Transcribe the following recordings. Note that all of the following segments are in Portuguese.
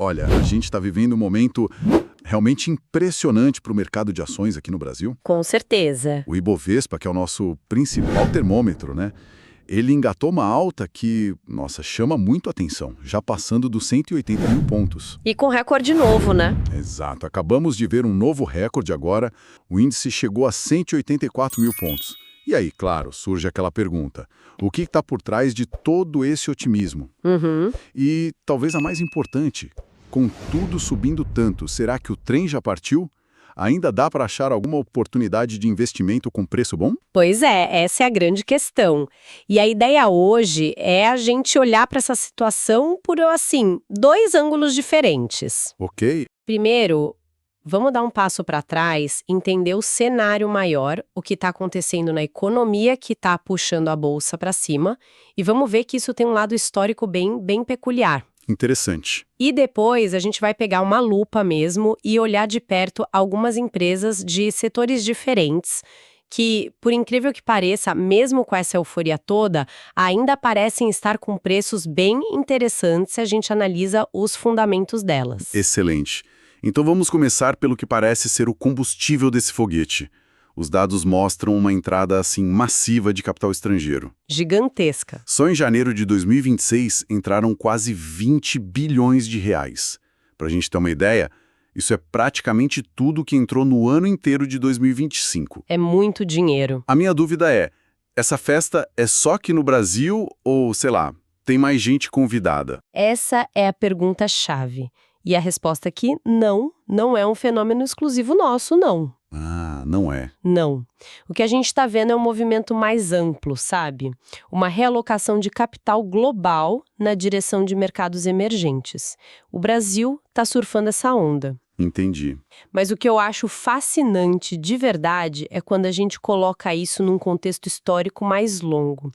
Olha, a gente está vivendo um momento realmente impressionante para o mercado de ações aqui no Brasil. Com certeza. O Ibovespa, que é o nosso principal termômetro, né? Ele engatou uma alta que, nossa, chama muito a atenção, já passando dos 180 mil pontos. E com recorde novo, né? Exato. Acabamos de ver um novo recorde agora. O índice chegou a 184 mil pontos. E aí, claro, surge aquela pergunta. O que está por trás de todo esse otimismo? Uhum. E talvez a mais importante, com tudo subindo tanto, será que o trem já partiu? Ainda dá para achar alguma oportunidade de investimento com preço bom? Pois é, essa é a grande questão. E a ideia hoje é a gente olhar para essa situação por, assim, dois ângulos diferentes. Ok. Primeiro, vamos dar um passo para trás, entender o cenário maior, o que está acontecendo na economia que está puxando a bolsa para cima, e vamos ver que isso tem um lado histórico bem peculiar. Interessante. E depois a gente vai pegar uma lupa mesmo e olhar de perto algumas empresas de setores diferentes que, por incrível que pareça, mesmo com essa euforia toda, ainda parecem estar com preços bem interessantes se a gente analisa os fundamentos delas. Excelente. Então vamos começar pelo que parece ser o combustível desse foguete. Os dados mostram uma entrada, assim, massiva de capital estrangeiro. Gigantesca. Só em janeiro de 2026 entraram quase 20 bilhões de reais. Para a gente ter uma ideia, isso é praticamente tudo que entrou no ano inteiro de 2025. É muito dinheiro. A minha dúvida é, essa festa é só aqui no Brasil ou, sei lá, tem mais gente convidada? Essa é a pergunta-chave. E a resposta aqui, não é um fenômeno exclusivo nosso, não. Ah, não é. Não. O que a gente está vendo é um movimento mais amplo, sabe? Uma realocação de capital global na direção de mercados emergentes. O Brasil está surfando essa onda. Entendi. Mas o que eu acho fascinante de verdade é quando a gente coloca isso num contexto histórico mais longo.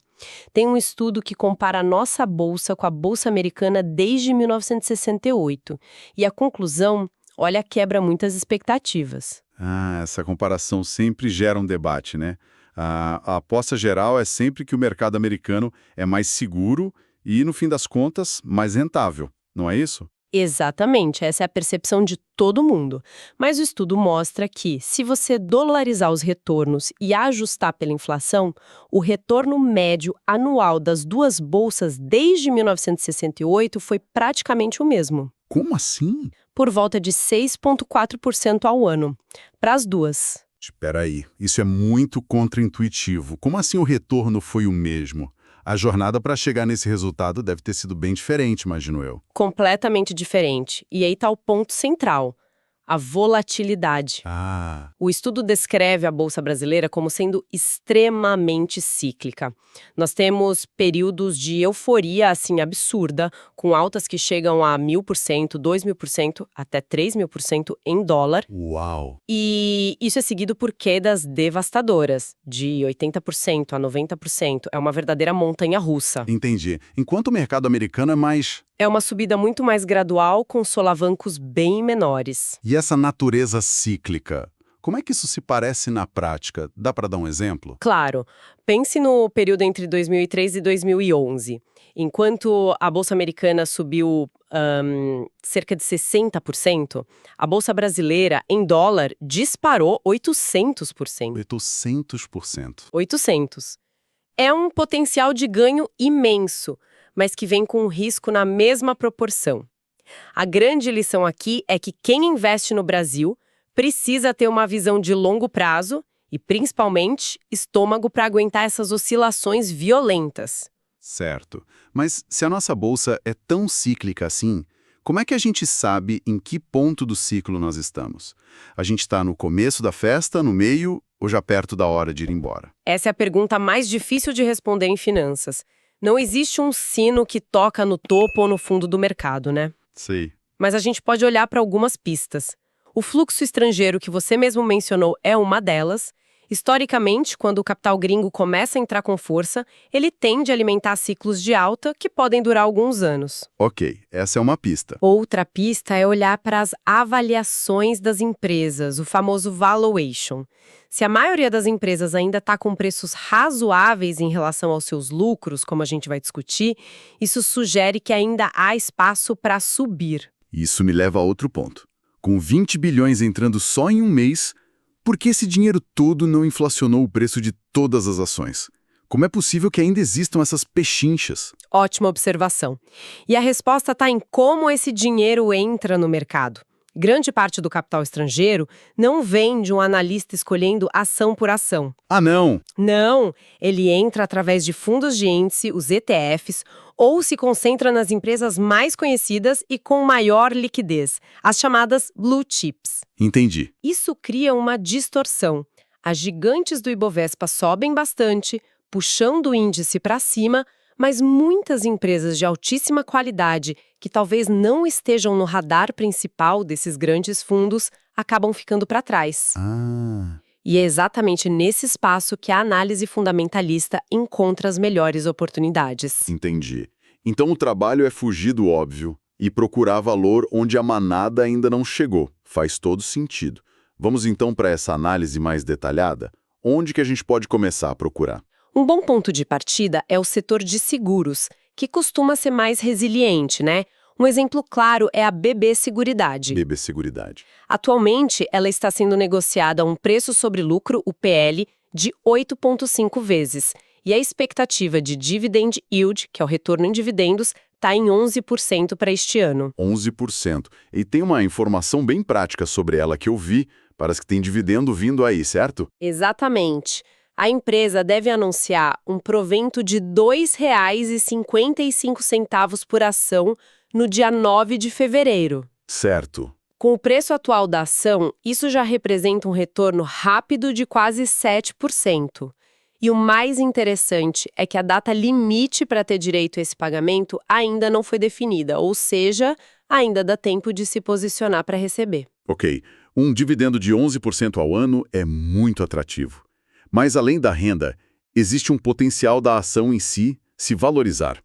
Tem um estudo que compara a nossa bolsa com a bolsa americana desde 1968. E a conclusão, olha, quebra muitas expectativas. Ah, essa comparação sempre gera um debate, né? A aposta geral é sempre que o mercado americano é mais seguro e, no fim das contas, mais rentável, não é isso? Exatamente, essa é a percepção de todo mundo. Mas o estudo mostra que, se você dolarizar os retornos e ajustar pela inflação, o retorno médio anual das duas bolsas desde 1968 foi praticamente o mesmo. Como assim? Por volta de 6,4% ao ano, para as duas. Espera aí, isso é muito contraintuitivo. Como assim o retorno foi o mesmo? A jornada para chegar nesse resultado deve ter sido bem diferente, imagino eu. Completamente diferente. E aí está o ponto central. A volatilidade. Ah, O estudo descreve a Bolsa Brasileira como sendo extremamente cíclica. Nós temos períodos de euforia, assim, absurda, com altas que chegam a 1.000%, 2.000%, até 3.000% em dólar. uau! E isso é seguido por quedas devastadoras, de 80% a 90%. É uma verdadeira montanha-russa. Entendi. Enquanto o mercado americano é mais... É uma subida muito mais gradual, com solavancos bem menores. E essa natureza cíclica? Como é que isso se parece na prática? Dá para dar um exemplo? Claro, pense no período entre 2003 e 2011. Enquanto a Bolsa Americana subiu cerca de 60%, a Bolsa Brasileira, em dólar, disparou 800%. 800%. 800. É um potencial de ganho imenso, mas que vem com um risco na mesma proporção. A grande lição aqui é que quem investe no Brasil precisa ter uma visão de longo prazo e, principalmente, estômago para aguentar essas oscilações violentas. Certo. Mas se a nossa bolsa é tão cíclica assim, como é que a gente sabe em que ponto do ciclo nós estamos? A gente está no começo da festa, no meio ou já perto da hora de ir embora? Essa é a pergunta mais difícil de responder em finanças. Não existe um sino que toca no topo ou no fundo do mercado, né? Sei. Mas a gente pode olhar para algumas pistas. O fluxo estrangeiro que você mesmo mencionou é uma delas. Historicamente, quando o capital gringo começa a entrar com força, ele tende a alimentar ciclos de alta que podem durar alguns anos. Ok, essa é uma pista. Outra pista é olhar para as avaliações das empresas, o famoso valuation. Se a maioria das empresas ainda está com preços razoáveis em relação aos seus lucros, como a gente vai discutir, isso sugere que ainda há espaço para subir. Isso me leva a outro ponto. Com 20 bilhões entrando só em um mês, por que esse dinheiro todo não inflacionou o preço de todas as ações? Como é possível que ainda existam essas pechinchas? Ótima observação. E a resposta está em como esse dinheiro entra no mercado. Grande parte do capital estrangeiro não vem de um analista escolhendo ação por ação. Ah, não! Não, ele entra através de fundos de índice, os ETFs, ou se concentra nas empresas mais conhecidas e com maior liquidez, as chamadas blue chips. Entendi. Isso cria uma distorção. As gigantes do Ibovespa sobem bastante, puxando o índice para cima, mas muitas empresas de altíssima qualidade, que talvez não estejam no radar principal desses grandes fundos, acabam ficando para trás. Ah, E é exatamente nesse espaço que a análise fundamentalista encontra as melhores oportunidades. entendi. Então o trabalho é fugir do óbvio e procurar valor onde a manada ainda não chegou. Faz todo sentido. Vamos então para essa análise mais detalhada? Onde que a gente pode começar a procurar? Um bom ponto de partida é o setor de seguros, que costuma ser mais resiliente, né? Um exemplo claro é a BB Seguridade. BB Seguridade. Atualmente, ela está sendo negociada a um preço sobre lucro, o PL, de 8,5 vezes. E a expectativa de dividend yield, que é o retorno em dividendos, está em 11% para este ano. 11%. E tem uma informação bem prática sobre ela que eu vi. Parece que tem dividendo vindo aí, certo? Exatamente. A empresa deve anunciar um provento de R$ 2,55 por ação no dia 9 de fevereiro. Certo. Com o preço atual da ação, isso já representa um retorno rápido de quase 7%. E o mais interessante é que a data limite para ter direito a esse pagamento ainda não foi definida, ou seja, ainda dá tempo de se posicionar para receber. Ok. Um dividendo de 11% ao ano é muito atrativo. Mas além da renda, existe um potencial da ação em si se valorizar.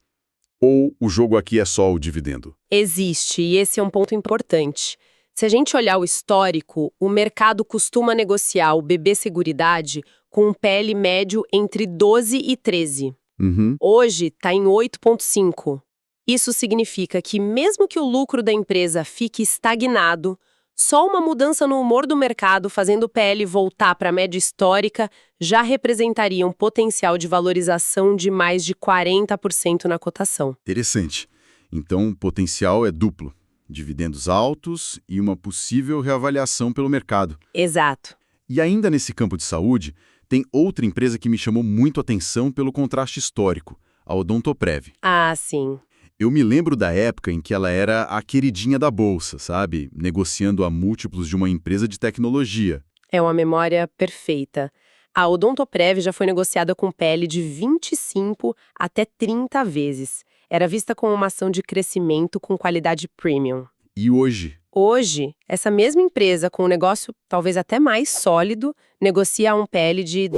Ou o jogo aqui é só o dividendo? Existe, e esse é um ponto importante. Se a gente olhar o histórico, o mercado costuma negociar o BB Seguridade com um PL médio entre 12 e 13. Uhum. Hoje está em 8,5. Isso significa que mesmo que o lucro da empresa fique estagnado, só uma mudança no humor do mercado fazendo o PL voltar para a média histórica já representaria um potencial de valorização de mais de 40% na cotação. Interessante. Então, o potencial é duplo. Dividendos altos e uma possível reavaliação pelo mercado. Exato. E ainda nesse campo de saúde, tem outra empresa que me chamou muito a atenção pelo contraste histórico, a Odontoprev. Ah, sim. Eu me lembro da época em que ela era a queridinha da bolsa, sabe? Negociando a múltiplos de uma empresa de tecnologia. É uma memória perfeita. A Odontoprev já foi negociada com PL de 25 até 30 vezes. Era vista como uma ação de crescimento com qualidade premium. E hoje? Hoje, essa mesma empresa, com um negócio talvez até mais sólido, negocia um PL de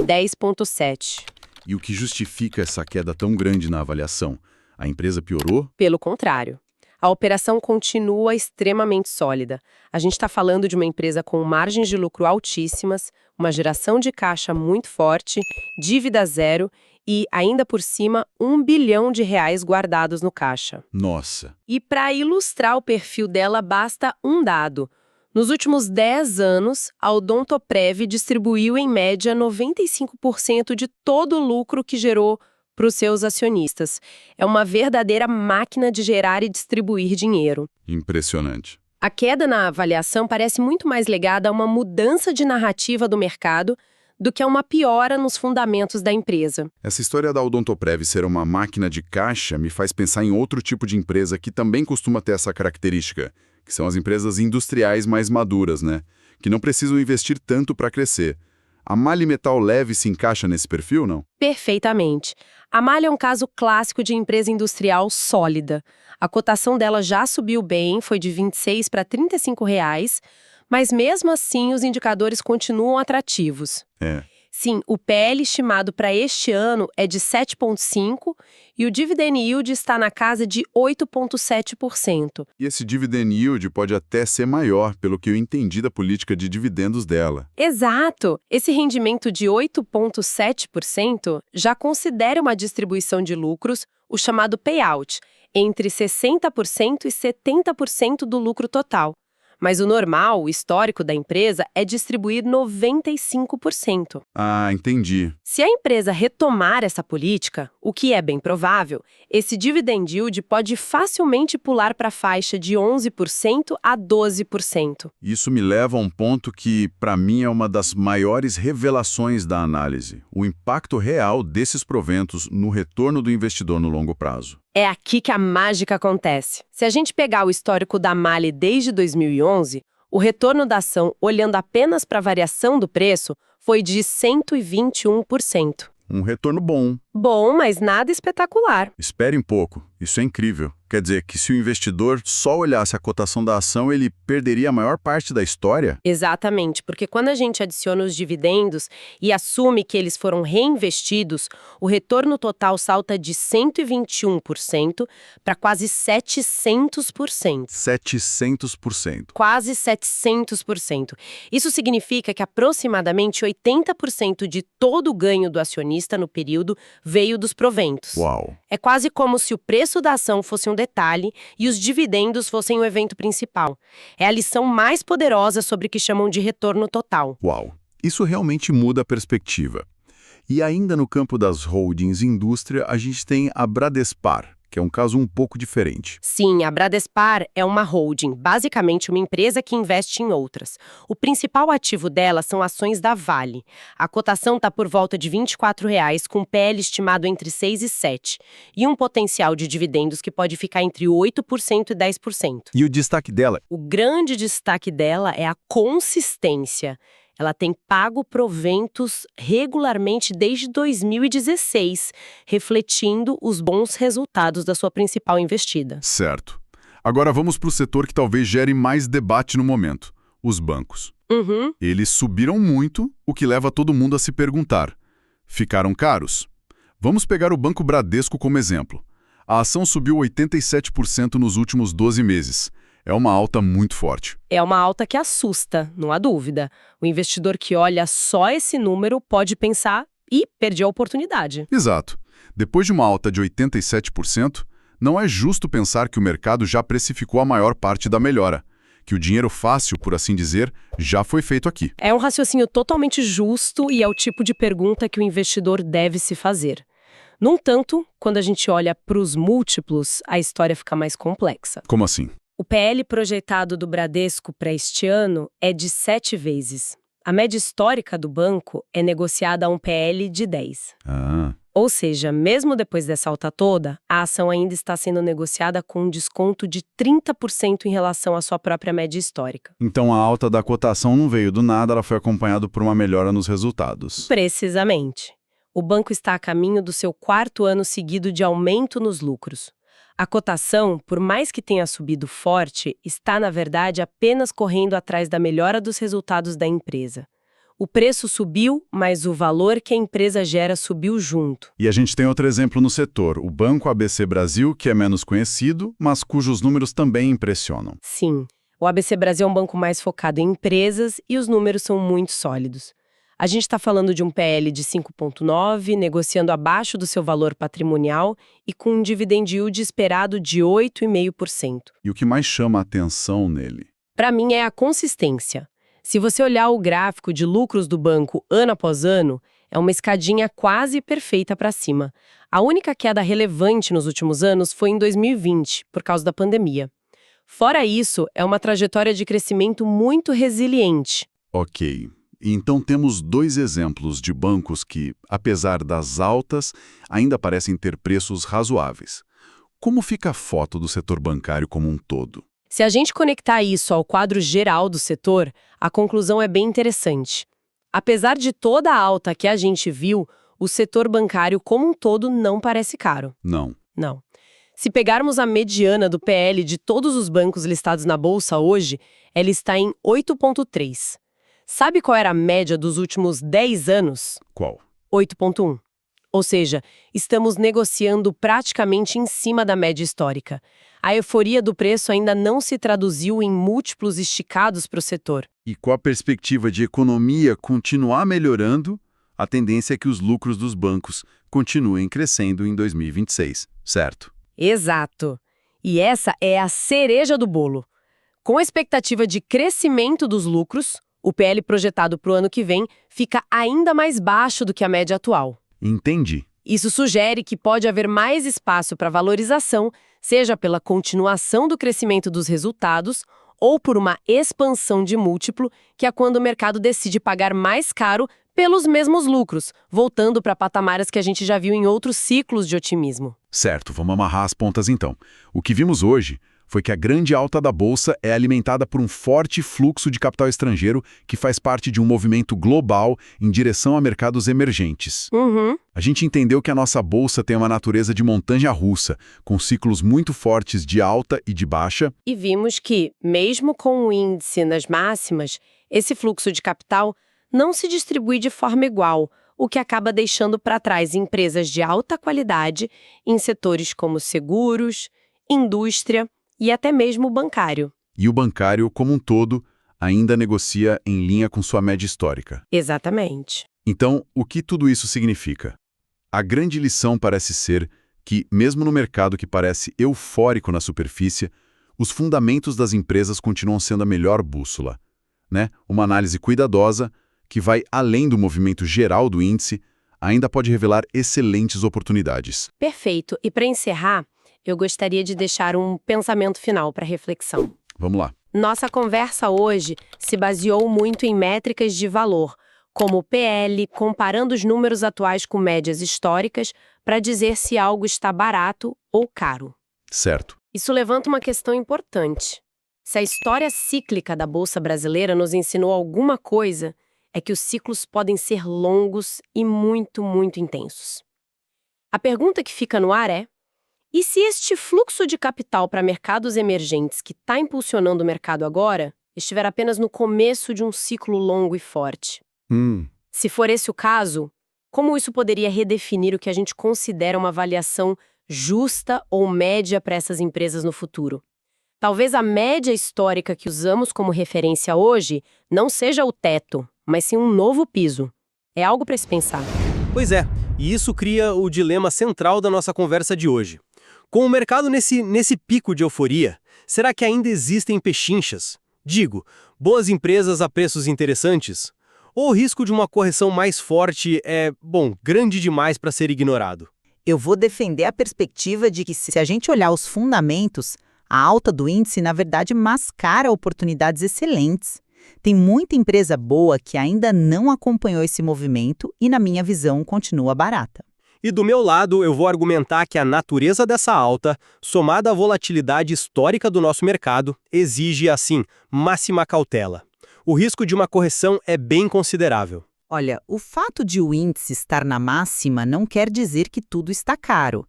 10,7. E o que justifica essa queda tão grande na avaliação? A empresa piorou? Pelo contrário, a operação continua extremamente sólida. A gente está falando de uma empresa com margens de lucro altíssimas, uma geração de caixa muito forte, dívida zero e, ainda por cima, R$ 1 bilhão guardados no caixa. Nossa! E para ilustrar o perfil dela, basta um dado. Nos últimos 10 anos, a Odontoprev distribuiu, em média, 95% de todo o lucro que gerou para os seus acionistas. É uma verdadeira máquina de gerar e distribuir dinheiro. Impressionante. A queda na avaliação parece muito mais ligada a uma mudança de narrativa do mercado do que a uma piora nos fundamentos da empresa. Essa história da Odontoprev ser uma máquina de caixa me faz pensar em outro tipo de empresa que também costuma ter essa característica, que são as empresas industriais mais maduras, né? Que não precisam investir tanto para crescer. A Mali Metal Leve se encaixa nesse perfil, não? Perfeitamente. A Malha é um caso clássico de empresa industrial sólida. A cotação dela já subiu bem, foi de R$ 26 para R$ 35, mas mesmo assim os indicadores continuam atrativos. É. Sim, o PL estimado para este ano é de 7,5% e o dividend yield está na casa de 8,7%. E esse dividend yield pode até ser maior, pelo que eu entendi da política de dividendos dela. Exato! Esse rendimento de 8,7% já considera uma distribuição de lucros, o chamado payout, entre 60% e 70% do lucro total. Mas o normal, o histórico da empresa, é distribuir 95%. Ah, entendi. Se a empresa retomar essa política, o que é bem provável, esse dividend yield pode facilmente pular para a faixa de 11% a 12%. Isso me leva a um ponto que, para mim, é uma das maiores revelações da análise: o impacto real desses proventos no retorno do investidor no longo prazo. É aqui que a mágica acontece. Se a gente pegar o histórico da MAHLE desde 2011, o retorno da ação, olhando apenas para a variação do preço, foi de 121%. Um retorno bom. Bom, mas nada espetacular. Espere um pouco, isso é incrível. Quer dizer que se o investidor só olhasse a cotação da ação, ele perderia a maior parte da história? Exatamente, porque quando a gente adiciona os dividendos e assume que eles foram reinvestidos, o retorno total salta de 121% para quase 700%. 700%. Quase 700%. Isso significa que aproximadamente 80% de todo o ganho do acionista no período veio dos proventos. Uau! É quase como se o preço da ação fosse um detalhe e os dividendos fossem o evento principal. É a lição mais poderosa sobre o que chamam de retorno total. Uau! Isso realmente muda a perspectiva. E ainda no campo das holdings e indústria, a gente tem a Bradespar, que é um caso um pouco diferente. Sim, a Bradespar é uma holding, basicamente uma empresa que investe em outras. O principal ativo dela são ações da Vale. A cotação está por volta de R$ 24,00, com PL estimado entre 6 e 7, e um potencial de dividendos que pode ficar entre 8% e 10%. E o destaque dela? O grande destaque dela é a consistência. Ela tem pago proventos regularmente desde 2016, refletindo os bons resultados da sua principal investida. Certo. Agora vamos para o setor que talvez gere mais debate no momento: os bancos. Eles subiram muito, o que leva todo mundo a se perguntar: ficaram caros? Vamos pegar o Banco Bradesco como exemplo. A ação subiu 87% nos últimos 12 meses. É uma alta muito forte. É uma alta que assusta, não há dúvida. O investidor que olha só esse número pode pensar, e perdi a oportunidade. Exato. Depois de uma alta de 87%, não é justo pensar que o mercado já precificou a maior parte da melhora, que o dinheiro fácil, por assim dizer, já foi feito aqui. É um raciocínio totalmente justo e é o tipo de pergunta que o investidor deve se fazer. No entanto, quando a gente olha para os múltiplos, a história fica mais complexa. Como assim? O PL projetado do Bradesco para este ano é de 7 vezes. A média histórica do banco é negociada a um PL de 10. Ou seja, mesmo depois dessa alta toda, a ação ainda está sendo negociada com um desconto de 30% em relação à sua própria média histórica. Então a alta da cotação não veio do nada, ela foi acompanhada por uma melhora nos resultados. Precisamente. O banco está a caminho do seu 4º ano seguido de aumento nos lucros. A cotação, por mais que tenha subido forte, está, na verdade, apenas correndo atrás da melhora dos resultados da empresa. O preço subiu, mas o valor que a empresa gera subiu junto. E a gente tem outro exemplo no setor, o Banco ABC Brasil, que é menos conhecido, mas cujos números também impressionam. Sim, o ABC Brasil é um banco mais focado em empresas e os números são muito sólidos. A gente está falando de um PL de 5,9, negociando abaixo do seu valor patrimonial e com um dividend yield esperado de 8,5%. E o que mais chama a atenção nele? Para mim é a consistência. Se você olhar o gráfico de lucros do banco ano após ano, é uma escadinha quase perfeita para cima. A única queda relevante nos últimos anos foi em 2020, por causa da pandemia. Fora isso, é uma trajetória de crescimento muito resiliente. Ok. Então temos dois exemplos de bancos que, apesar das altas, ainda parecem ter preços razoáveis. Como fica a foto do setor bancário como um todo? Se a gente conectar isso ao quadro geral do setor, a conclusão é bem interessante. Apesar de toda a alta que a gente viu, o setor bancário como um todo não parece caro. Não. Não. Se pegarmos a mediana do PL de todos os bancos listados na Bolsa hoje, ela está em 8,3. Sabe qual era a média dos últimos 10 anos? Qual? 8,1. Ou seja, estamos negociando praticamente em cima da média histórica. A euforia do preço ainda não se traduziu em múltiplos esticados para o setor. E com a perspectiva de economia continuar melhorando, a tendência é que os lucros dos bancos continuem crescendo em 2026, certo? Exato. E essa é a cereja do bolo. Com a expectativa de crescimento dos lucros, o PL projetado para o ano que vem fica ainda mais baixo do que a média atual. Entendi. Isso sugere que pode haver mais espaço para valorização, seja pela continuação do crescimento dos resultados ou por uma expansão de múltiplo, que é quando o mercado decide pagar mais caro pelos mesmos lucros, voltando para patamares que a gente já viu em outros ciclos de otimismo. Certo, vamos amarrar as pontas então. O que vimos hoje foi que a grande alta da Bolsa é alimentada por um forte fluxo de capital estrangeiro que faz parte de um movimento global em direção a mercados emergentes. A gente entendeu que a nossa Bolsa tem uma natureza de montanha-russa, com ciclos muito fortes de alta e de baixa. E vimos que, mesmo com o índice nas máximas, esse fluxo de capital não se distribui de forma igual, o que acaba deixando para trás empresas de alta qualidade em setores como seguros, indústria e até mesmo o bancário. E o bancário, como um todo, ainda negocia em linha com sua média histórica. Exatamente. Então, o que tudo isso significa? A grande lição parece ser que, mesmo no mercado que parece eufórico na superfície, os fundamentos das empresas continuam sendo a melhor bússola, né? Uma análise cuidadosa, que vai além do movimento geral do índice, ainda pode revelar excelentes oportunidades. Perfeito. E para encerrar, eu gostaria de deixar um pensamento final para reflexão. Vamos lá. Nossa conversa hoje se baseou muito em métricas de valor, como o PL, comparando os números atuais com médias históricas para dizer se algo está barato ou caro. Certo. Isso levanta uma questão importante. Se a história cíclica da Bolsa Brasileira nos ensinou alguma coisa, é que os ciclos podem ser longos e muito, muito intensos. A pergunta que fica no ar é: e se este fluxo de capital para mercados emergentes que está impulsionando o mercado agora estiver apenas no começo de um ciclo longo e forte? Se for esse o caso, como isso poderia redefinir o que a gente considera uma avaliação justa ou média para essas empresas no futuro? Talvez a média histórica que usamos como referência hoje não seja o teto, mas sim um novo piso. É algo para se pensar. Pois é, e isso cria o dilema central da nossa conversa de hoje. Com o mercado nesse pico de euforia, será que ainda existem pechinchas? Digo, boas empresas a preços interessantes? Ou o risco de uma correção mais forte é, grande demais para ser ignorado? Eu vou defender a perspectiva de que, se a gente olhar os fundamentos, a alta do índice, na verdade, mascara oportunidades excelentes. Tem muita empresa boa que ainda não acompanhou esse movimento e, na minha visão, continua barata. E do meu lado, eu vou argumentar que a natureza dessa alta, somada à volatilidade histórica do nosso mercado, exige, assim, máxima cautela. O risco de uma correção é bem considerável. Olha, o fato de o índice estar na máxima não quer dizer que tudo está caro.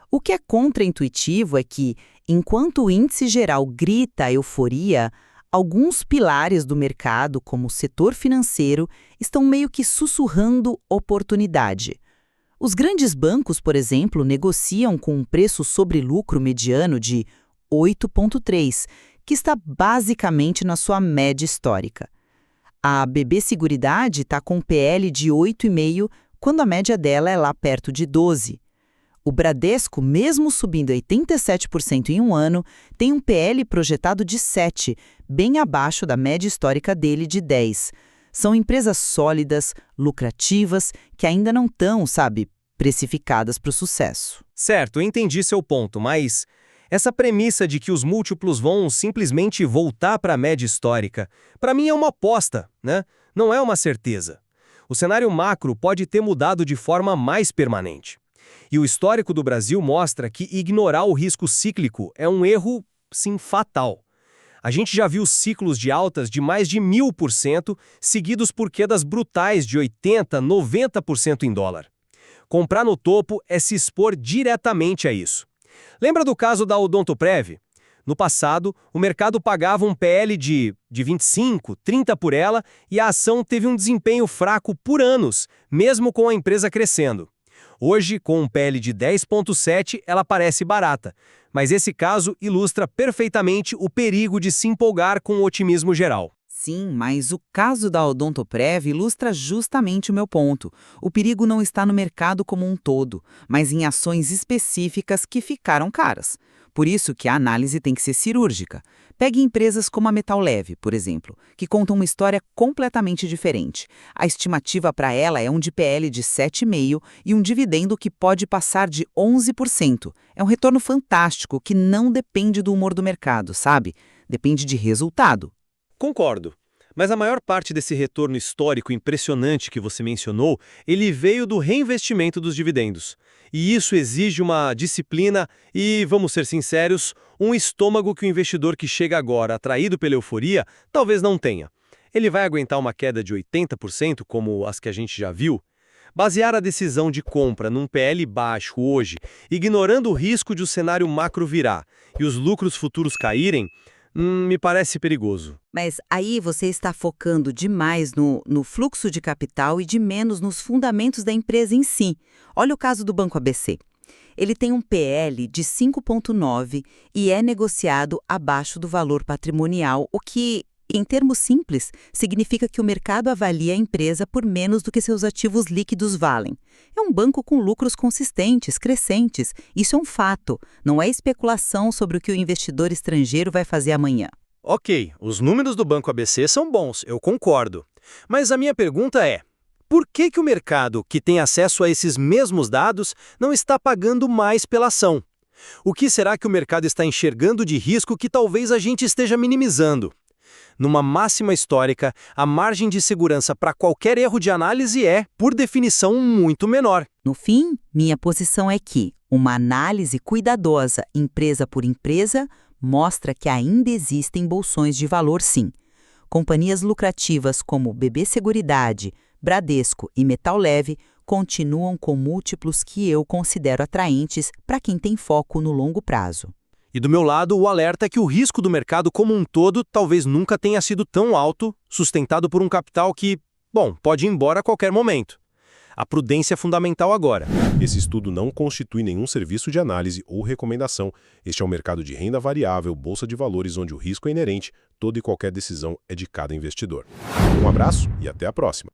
O que é contraintuitivo é que, enquanto o índice geral grita a euforia, alguns pilares do mercado, como o setor financeiro, estão meio que sussurrando oportunidade. Os grandes bancos, por exemplo, negociam com um preço sobre lucro mediano de 8,3, que está basicamente na sua média histórica. A BB Seguridade está com PL de 8,5, quando a média dela é lá perto de 12. O Bradesco, mesmo subindo 87% em um ano, tem um PL projetado de 7, bem abaixo da média histórica dele de 10. São empresas sólidas, lucrativas, que ainda não estão, precificadas para o sucesso. Certo, eu entendi seu ponto, mas essa premissa de que os múltiplos vão simplesmente voltar para a média histórica, para mim é uma aposta, né? Não é uma certeza. O cenário macro pode ter mudado de forma mais permanente. E o histórico do Brasil mostra que ignorar o risco cíclico é um erro, sim, fatal. A gente já viu ciclos de altas de mais de 1000%, seguidos por quedas brutais de 80%, 90% em dólar. Comprar no topo é se expor diretamente a isso. Lembra do caso da Odontoprev? No passado, o mercado pagava um PL de 25, 30 por ela e a ação teve um desempenho fraco por anos, mesmo com a empresa crescendo. Hoje, com um PL de 10,7, ela parece barata, mas esse caso ilustra perfeitamente o perigo de se empolgar com o otimismo geral. Sim, mas o caso da Odontoprev ilustra justamente o meu ponto. O perigo não está no mercado como um todo, mas em ações específicas que ficaram caras. Por isso que a análise tem que ser cirúrgica. Pegue empresas como a Metal Leve, por exemplo, que contam uma história completamente diferente. A estimativa para ela é um DPL de 7,5 e um dividendo que pode passar de 11%. É um retorno fantástico que não depende do humor do mercado, sabe? Depende de resultado. Concordo. Mas a maior parte desse retorno histórico impressionante que você mencionou, ele veio do reinvestimento dos dividendos. E isso exige uma disciplina e, vamos ser sinceros, um estômago que o investidor que chega agora, atraído pela euforia, talvez não tenha. Ele vai aguentar uma queda de 80%, como as que a gente já viu? Basear a decisão de compra num PL baixo hoje, ignorando o risco de o cenário macro virar e os lucros futuros caírem, me parece perigoso. Mas aí você está focando demais no fluxo de capital e de menos nos fundamentos da empresa em si. Olha o caso do Banco ABC. Ele tem um PL de 5,9 e é negociado abaixo do valor patrimonial, o que, em termos simples, significa que o mercado avalia a empresa por menos do que seus ativos líquidos valem. É um banco com lucros consistentes, crescentes. Isso é um fato, não é especulação sobre o que o investidor estrangeiro vai fazer amanhã. Ok, os números do Banco ABC são bons, eu concordo. Mas a minha pergunta é, por que o mercado, que tem acesso a esses mesmos dados, não está pagando mais pela ação? O que será que o mercado está enxergando de risco que talvez a gente esteja minimizando? Numa máxima histórica, a margem de segurança para qualquer erro de análise é, por definição, muito menor. No fim, minha posição é que uma análise cuidadosa, empresa por empresa, mostra que ainda existem bolsões de valor sim. Companhias lucrativas como BB Seguridade, Bradesco e Metal Leve continuam com múltiplos que eu considero atraentes para quem tem foco no longo prazo. E do meu lado, o alerta é que o risco do mercado como um todo talvez nunca tenha sido tão alto, sustentado por um capital que, pode ir embora a qualquer momento. A prudência é fundamental agora. Esse estudo não constitui nenhum serviço de análise ou recomendação. Este é um mercado de renda variável, bolsa de valores, onde o risco é inerente, toda e qualquer decisão é de cada investidor. Um abraço e até a próxima.